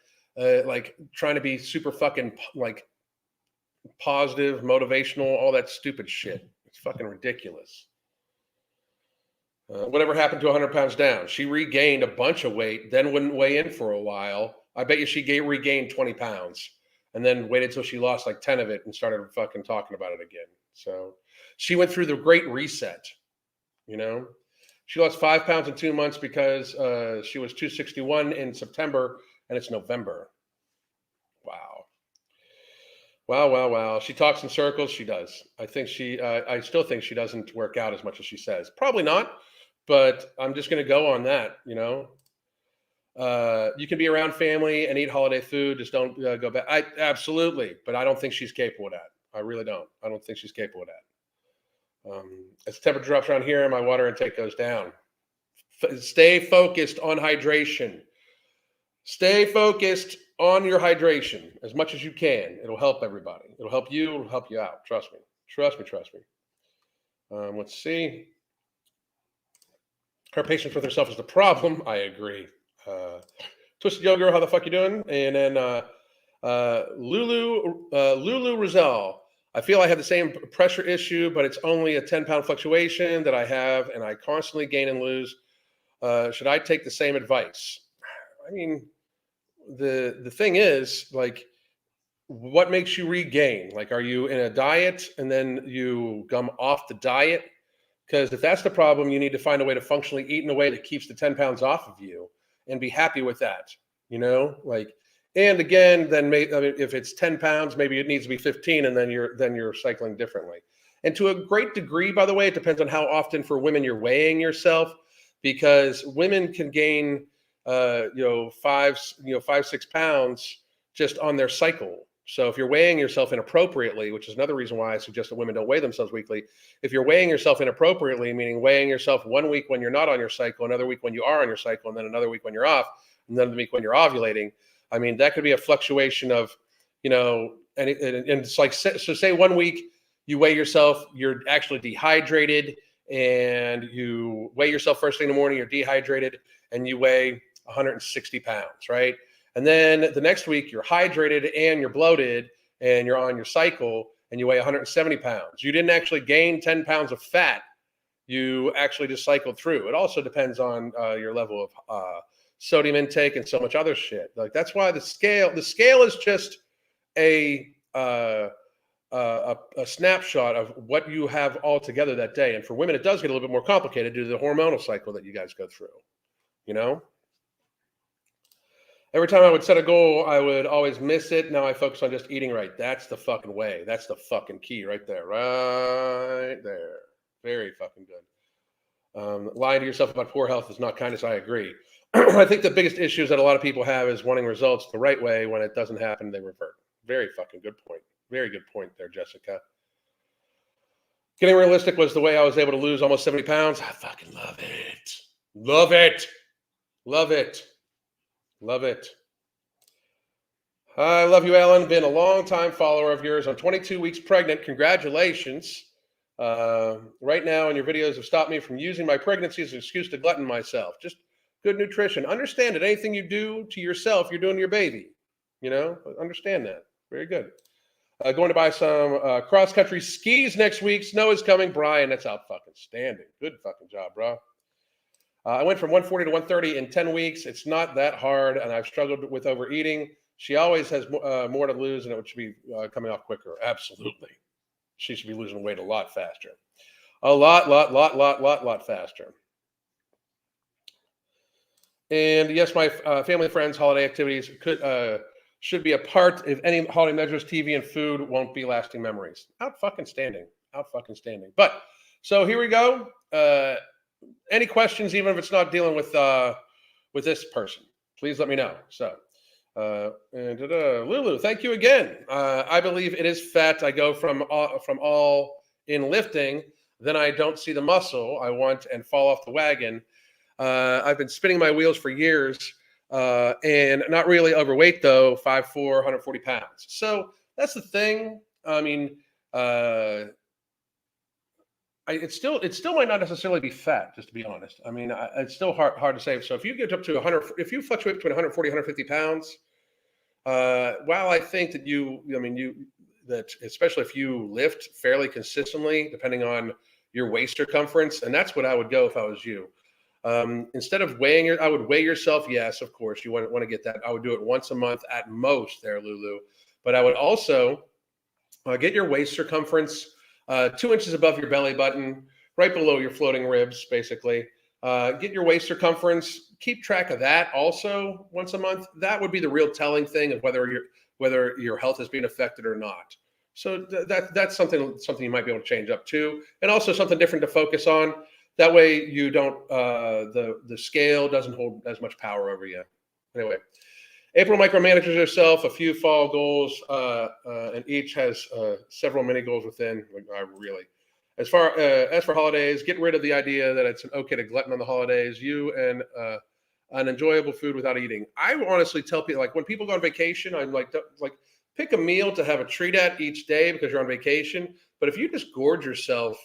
[SPEAKER 1] trying to be super fucking like positive, motivational, all that stupid shit. It's fucking ridiculous. Whatever happened to 100 pounds down? She regained a bunch of weight, then wouldn't weigh in for a while. I bet you she regained 20 pounds and then waited till she lost like 10 of it and started fucking talking about it again. So she went through the great reset, you know? She lost 5 pounds in 2 months because she was 261 in September and it's November. Wow. Wow, wow, wow. She talks in circles. She does. I still think she doesn't work out as much as she says. Probably not, but I'm just going to go on that, you know? You can be around family and eat holiday food. Just don't go back. Absolutely. But I don't think she's capable of that. I really don't. I don't think she's capable of that. As the temperature drops around here, my water intake goes down. Stay focused on hydration. Stay focused on your hydration as much as you can. It'll help everybody. It'll help you. It'll help you out. Trust me. Trust me. Trust me. Let's see. Her patience with herself is the problem. I agree. Twisted Yo Girl, how the fuck you doing? And then Lulu Rizal. I feel I have the same pressure issue, but it's only a 10-pound fluctuation that I have, and I constantly gain and lose. Should I take the same advice? I mean, the thing is, like, what makes you regain? Like, are you in a diet and then you come off the diet? Because if that's the problem, you need to find a way to functionally eat in a way that keeps the 10 pounds off of you and be happy with that, you know? Like, and again, then if it's 10 pounds, maybe it needs to be 15, and then you're cycling differently. And to a great degree, by the way, it depends on how often for women you're weighing yourself, because women can gain 5-6 pounds just on their cycle. So if you're weighing yourself inappropriately, which is another reason why I suggest that women don't weigh themselves weekly. If you're weighing yourself inappropriately, meaning weighing yourself 1 week when you're not on your cycle, another week when you are on your cycle, and then another week when you're off, and then the week when you're ovulating, I mean, that could be a fluctuation of, and it's like, so say 1 week you weigh yourself, you're actually dehydrated, and you weigh yourself first thing in the morning, you're dehydrated, and you weigh 160 pounds, right? And then the next week you're hydrated and you're bloated and you're on your cycle and you weigh 170 pounds. You didn't actually gain 10 pounds of fat. You actually just cycled through. It also depends on your level of sodium intake and so much other shit. Like, that's why the scale is just a snapshot of what you have all together that day. And for women, it does get a little bit more complicated due to the hormonal cycle that you guys go through, you know? Every time I would set a goal, I would always miss it. Now I focus on just eating right. That's the fucking way. That's the fucking key right there. Right there. Very fucking good. Lying to yourself about poor health is not kindness. I agree. I think the biggest issues that a lot of people have is wanting results the right way. When it doesn't happen, they revert. Very fucking good point. Very good point there, Jessica. Getting realistic was the way I was able to lose almost 70 pounds. I fucking love it. Love it. Love it. Love it. I love you, Ellen. Been a long time follower of yours. I'm 22 weeks pregnant. Congratulations. Right now, and your videos have stopped me from using my pregnancy as an excuse to glutton myself. Just good nutrition. Understand that anything you do to yourself, you're doing to your baby. You know, understand that. Very good. Going to buy some cross-country skis next week. Snow is coming. Brian, that's out fucking standing. Good fucking job, bro. I went from 140 to 130 in 10 weeks. It's not that hard, and I've struggled with overeating. She always has more to lose, and it should be coming off quicker. Absolutely. She should be losing weight a lot faster. A lot faster. And yes, my family, friends, holiday activities should be a part. If any holiday measures, TV and food won't be lasting memories. Out fucking standing. But, so here we go. Any questions, even if it's not dealing with this person, please let me know. So, Lulu, thank you again. I believe it is fat. I go from all in lifting. then I don't see the muscle I want and fall off the wagon. I've been spinning my wheels for years and not really overweight though, 5'4", 140 pounds. So that's the thing. I mean, it still might not necessarily be fat, just to be honest. I mean, it's still hard to say. So if you get up to 100, if you fluctuate between 140, 150 pounds, while I think that that especially if you lift fairly consistently, depending on your waist circumference, and that's what I would go if I was you. Instead of I would weigh yourself. Yes, of course, you want to get that. I would do it once a month at most there, Lulu. But I would also get your waist circumference 2 inches above your belly button, right below your floating ribs, basically. Get your waist circumference. Keep track of that also once a month. That would be the real telling thing of whether your health is being affected or not. So that's something you might be able to change up too, and also something different to focus on. That way you don't the scale doesn't hold as much power over you. Anyway, April micromanages herself, a few fall goals, and each has several mini goals within. Really, as for holidays, get rid of the idea that it's okay to glutton on the holidays. You and an enjoyable food without eating. I honestly tell people, like, when people go on vacation, I'm like pick a meal to have a treat at each day because you're on vacation. But if you just gorge yourself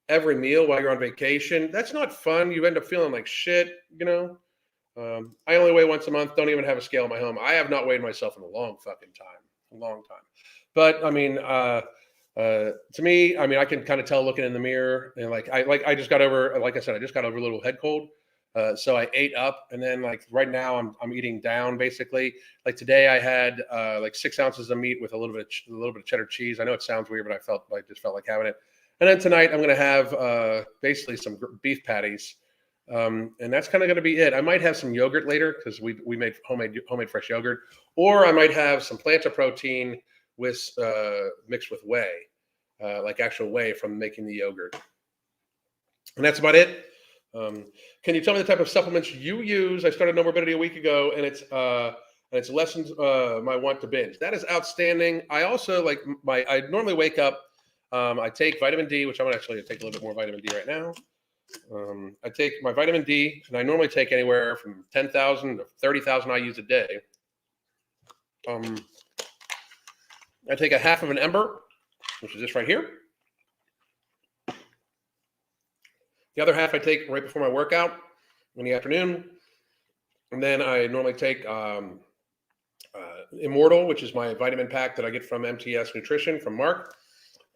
[SPEAKER 1] every meal while you're on vacation, that's not fun. You end up feeling like shit, you know. I only weigh once a month. Don't even have a scale in my home. I have not weighed myself in a long fucking time, a long time. But I mean, to me, I mean, I can kind of tell looking in the mirror, and I just got over, like I said, I just got over a little head cold. So I ate up, and then like right now I'm eating down basically. Like today I had like 6 ounces of meat with a little bit of cheddar cheese. I know it sounds weird, but I just felt like having it. And then tonight I'm going to have basically some beef patties. And that's kind of going to be it. I might have some yogurt later because we made homemade fresh yogurt, or I might have some plantain protein with mixed with whey, like actual whey from making the yogurt. And that's about it. Can you tell me the type of supplements you use? I started No Morbidity a week ago, and it's lessened my want to binge. That is outstanding. I also I normally wake up. I take vitamin D, which I'm going to actually take a little bit more vitamin D right now. I take my vitamin D, and I normally take anywhere from 10,000 to 30,000 IUs a day. I take a half of an ember, which is this right here. The other half I take right before my workout in the afternoon. And then I normally take Immortal, which is my vitamin pack that I get from MTS Nutrition from Mark.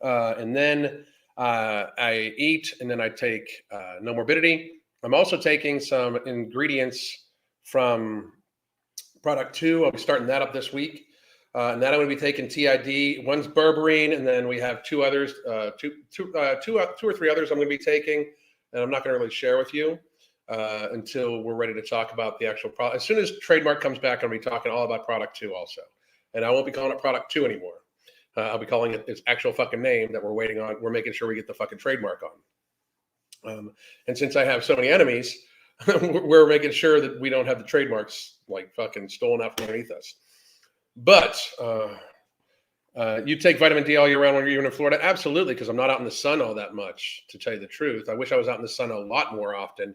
[SPEAKER 1] And then I eat, and then I take No Morbidity. I'm also taking some ingredients from Product 2. I'll be starting that up this week. And then I'm going to be taking TID. One's berberine, and then we have two others, two or three others I'm going to be taking, and I'm not going to really share with you until we're ready to talk about the actual product. As soon as trademark comes back, I'm going to be talking all about Product 2 also. And I won't be calling it Product 2 anymore. I'll be calling it its actual fucking name that we're waiting on. We're making sure we get the fucking trademark on. And since I have so many enemies, we're making sure that we don't have the trademarks like fucking stolen out from underneath us. But you take vitamin D all year round when you're even in Florida? Absolutely, because I'm not out in the sun all that much, to tell you the truth. I wish I was out in the sun a lot more often.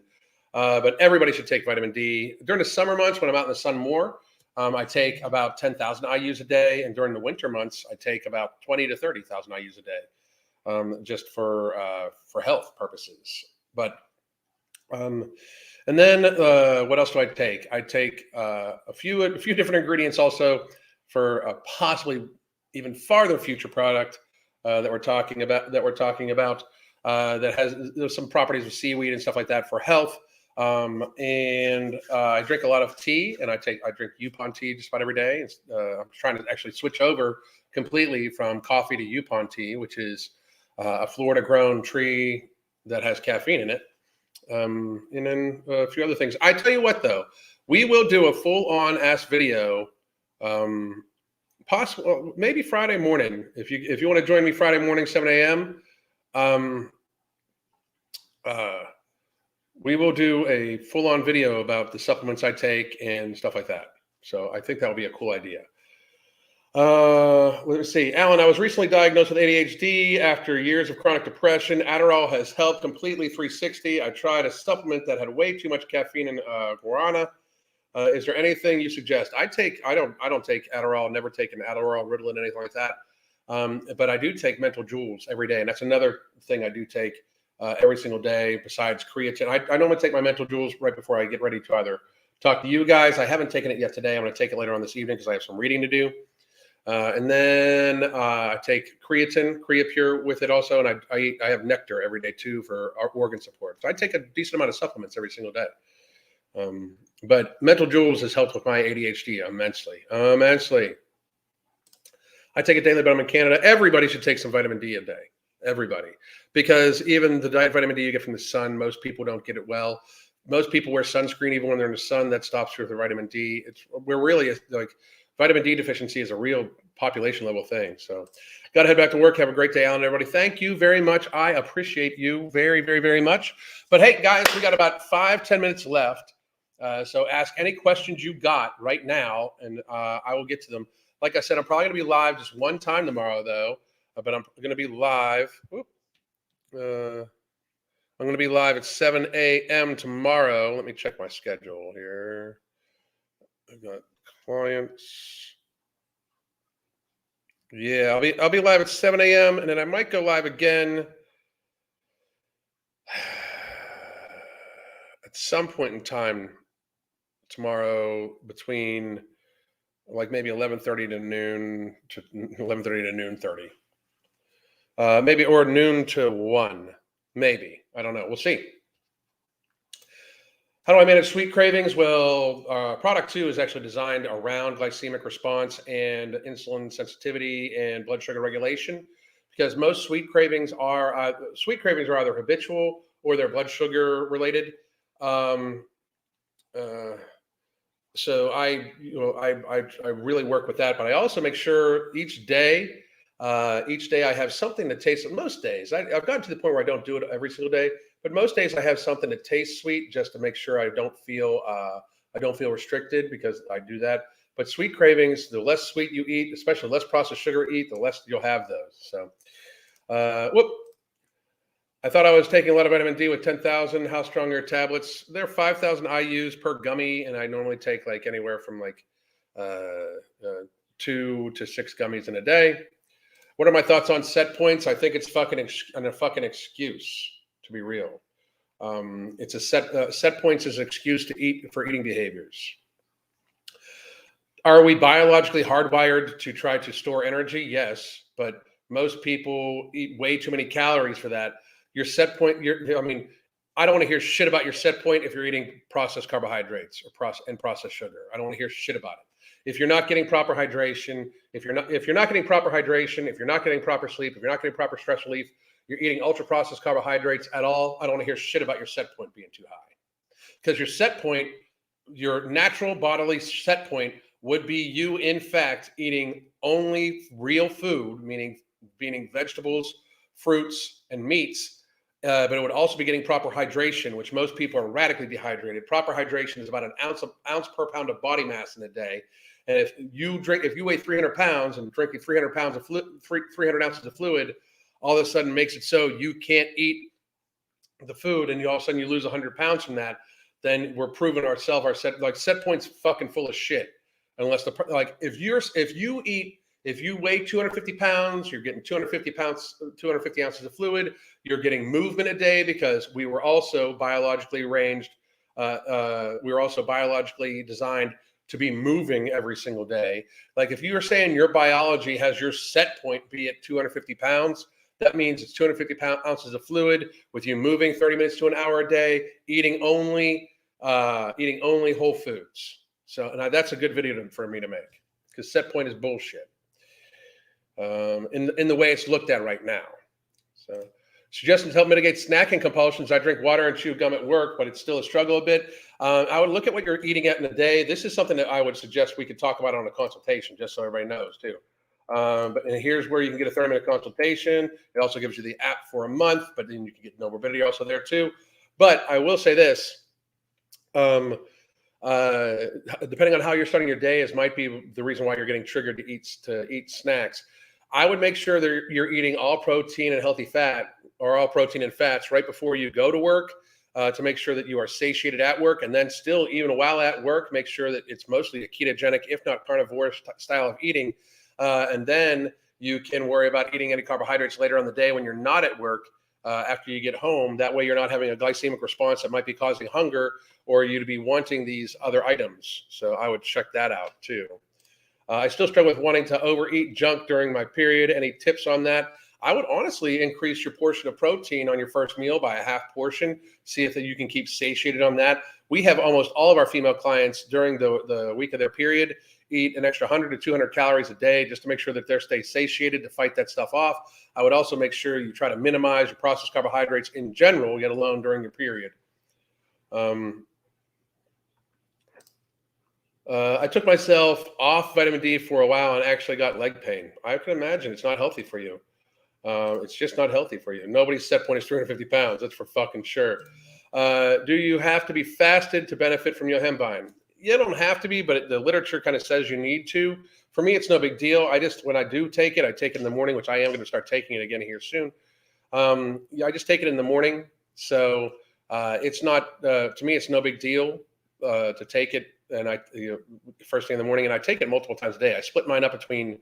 [SPEAKER 1] But everybody should take vitamin D. During the summer months when I'm out in the sun more, I take about 10,000 IUs a day. And during the winter months, I take about 20 to 30,000 IUs a day, just for health purposes. But and then what else do I take? I take a few different ingredients also for a possibly even farther future product that we're talking about. That has some properties of seaweed and stuff like that for health. And I drink a lot of tea, and I drink Yupon tea just about every day. I'm trying to actually switch over completely from coffee to Yupon tea, which is a Florida-grown tree that has caffeine in it. And then a few other things. I tell you what, though, we will do a full-on ass video, possible maybe Friday morning. If you want to join me Friday morning, 7 a.m. We will do a full-on video about the supplements I take and stuff like that. So I think that will be a cool idea. Let me see. Alan, I was recently diagnosed with ADHD after years of chronic depression. Adderall has helped completely 360. I tried a supplement that had way too much caffeine and guarana. Is there anything you suggest? I don't take Adderall, never taken Adderall, Ritalin, anything like that. But I do take mental jewels every day. And that's another thing I do take every single day besides creatine. I normally take my mental jewels right before I get ready to either talk to you guys. I haven't taken it yet today. I'm going to take it later on this evening because I have some reading to do. And then I take creatine, Creapure with it also. And I have nectar every day too for our organ support. So I take a decent amount of supplements every single day. But mental jewels has helped with my ADHD immensely. I take it daily, but I'm in Canada. Everybody should take some vitamin D a day. Everybody. Because even the vitamin D you get from the sun, most people don't get it well. Most people wear sunscreen even when they're in the sun. That stops through the vitamin D. We're really like vitamin D deficiency is a real population level thing. So got to head back to work. Have a great day, Alan, everybody. Thank you very much. I appreciate you very, very, very much. But hey, guys, we got about 5-10 minutes left. So ask any questions you got right now, and I will get to them. Like I said, I'm probably going to be live just one time tomorrow, though. But I'm going to be live. I'm going to be live at 7 a.m. tomorrow. Let me check my schedule here. I've got clients. Yeah, I'll be live at 7 a.m. and then I might go live again at some point in time tomorrow between like maybe 11:30 to noon to 11:30 to noon 30. Maybe or noon to 1. Maybe. I don't know. We'll see. How do I manage sweet cravings? Well, product 2 is actually designed around glycemic response and insulin sensitivity and blood sugar regulation, because most sweet cravings are either habitual or they're blood sugar related. So I really work with that, but I also make sure each day I have something that tastes. Most days I've gotten to the point where I don't do it every single day, but most days I have something that tastes sweet just to make sure I don't feel restricted, because I do that. But sweet cravings, the less sweet you eat, especially less processed sugar you eat, the less you'll have those. So, I thought I was taking a lot of vitamin D with 10,000. How strong are your tablets? They're 5,000 IU's per gummy, and I normally take like anywhere from like 2 to 6 gummies in a day. What are my thoughts on set points? I think it's a fucking excuse, to be real. It's a set points is an excuse to eat for eating behaviors. Are we biologically hardwired to try to store energy? Yes, but most people eat way too many calories for that. Your set point, I don't want to hear shit about your set point if you're eating processed carbohydrates or processed sugar. I don't want to hear shit about it. If you're not getting proper hydration, if you're not getting proper hydration, if you're not getting proper sleep, if you're not getting proper stress relief, you're eating ultra processed carbohydrates at all, I don't want to hear shit about your set point being too high. Because your set point, your natural bodily set point would be you, in fact, eating only real food, meaning vegetables, fruits, and meats. But it would also be getting proper hydration, which most people are radically dehydrated. Proper hydration is about an ounce per pound of body mass in a day. And if you weigh 300 pounds and drinking 300 ounces of fluid, all of a sudden makes it so you can't eat the food, and all of a sudden you lose 100 pounds from that, then we're proving our set point's fucking full of shit. Unless if you weigh 250 pounds, you're getting 250 ounces of fluid. You're getting movement a day, because we were also biologically arranged. We were also biologically designed to be moving every single day. Like if you were saying your biology has your set point be at 250 pounds, that means it's 250 ounces of fluid with you moving 30 minutes to an hour a day, eating only whole foods. So, and that's a good video for me to make, because set point is bullshit. In the way it's looked at right now. So, suggestions help mitigate snacking compulsions. I drink water and chew gum at work, but it's still a struggle a bit. I would look at what you're eating at in a day. This is something that I would suggest we could talk about on a consultation, just so everybody knows too. But here's where you can get a 30-minute consultation. It also gives you the app for a month, but then you can get no morbidity also there too. But I will say this. depending on how you're starting your day, might be the reason why you're getting triggered to eat snacks. I would make sure that you're eating all protein and healthy fat, or all protein and fats, right before you go to work, to make sure that you are satiated at work. And then still, even while at work, make sure that it's mostly a ketogenic, if not carnivore style of eating. And then you can worry about eating any carbohydrates later on the day when you're not at work, after you get home. That way you're not having a glycemic response that might be causing hunger or you to be wanting these other items. So I would check that out too. I still struggle with wanting to overeat junk during my period. Any tips on that? I would honestly increase your portion of protein on your first meal by a half portion. See if you can keep satiated on that. We have almost all of our female clients during the week of their period eat an extra 100 to 200 calories a day just to make sure that they're stay satiated to fight that stuff off. I would also make sure you try to minimize your processed carbohydrates in general, let alone during your period. I took myself off vitamin D for a while and actually got leg pain. I can imagine it's not healthy for you. It's just not healthy for you. Nobody's set point is 350 pounds. That's for fucking sure. Do you have to be fasted to benefit from yohimbine? You don't have to be, but the literature kind of says you need to. For me, it's no big deal. When I do take it, I take it in the morning, which I am going to start taking it again here soon. I just take it in the morning. So it's not, to me, it's no big deal to take it. And first thing in the morning, and I take it multiple times a day. I split mine up between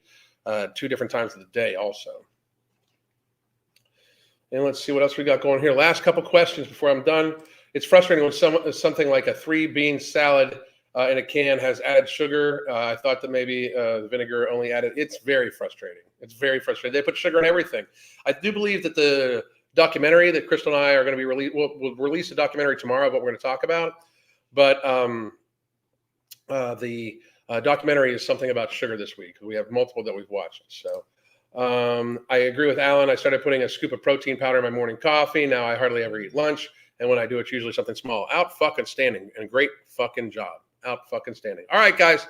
[SPEAKER 1] 2 different times of the day also. And let's see what else we got going here. Last couple questions before I'm done. It's frustrating when something like a 3-bean salad in a can has added sugar. I thought that maybe the vinegar only added. It's very frustrating. It's very frustrating. They put sugar in everything. I do believe that the documentary that Crystal and I are going to be we'll release a documentary tomorrow, what we're going to talk about. But the documentary is something about sugar this week. We have multiple that we've watched. So I agree with Alan. I started putting a scoop of protein powder in my morning coffee. Now I hardly ever eat lunch. And when I do, it's usually something small. Out fucking standing. And great fucking job. Out fucking standing. All right, guys.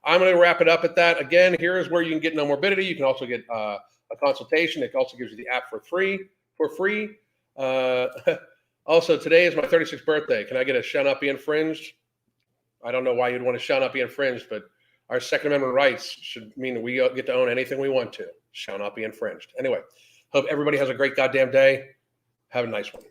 [SPEAKER 1] I'm going to wrap it up at that. Again, here is where you can get No Morbidity. You can also get a consultation. It also gives you the app for free. Also, today is my 36th birthday. Can I get a shall not be infringed? I don't know why you'd want to shall not be infringed, but our Second Amendment rights should mean that we get to own anything we want to. Shall not be infringed. Anyway, hope everybody has a great goddamn day. Have a nice one.